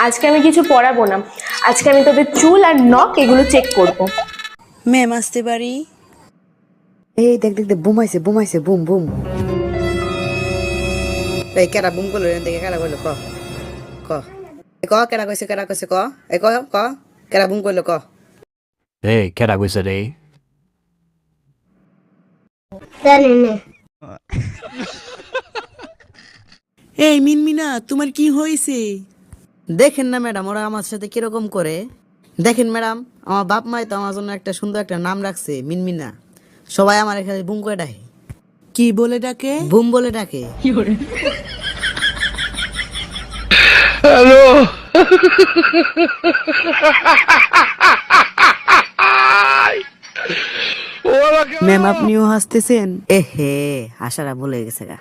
আজকে আমি কিছু পড়াবো না, আজকে আমি তোদের চুল আর নখ এগুলো চেক করব। ম্যাম আসতে পারি? এই দেখ দেখ দেখ, বুম আইছে বুম আইছে, বুম বুম। এই কেডা বুম করলো রে? দেখে কেডা কইলো ক ক ক কেডা কইছে ক এই ক ক কেডা বুম করলো ক। Hey, কেডা কইছে রে? এই মিনমিনা, তোমার কি হয়েছে? দেখেন না ম্যাডাম ওরা আমার সাথে কিরকম করে। দেখেন ম্যাডাম, আমার বাপ মাই তো আমার জন্য একটা সুন্দর একটা নাম রাখছে, মিনমিনা। সবাই আমার এখানে বুম করে ডাকে, কি বলে ডাকে? বুম বলে ডাকে। ম্যাম আপনিও হাসতেছেন? এ হে, আশারা বলে গেছে গা।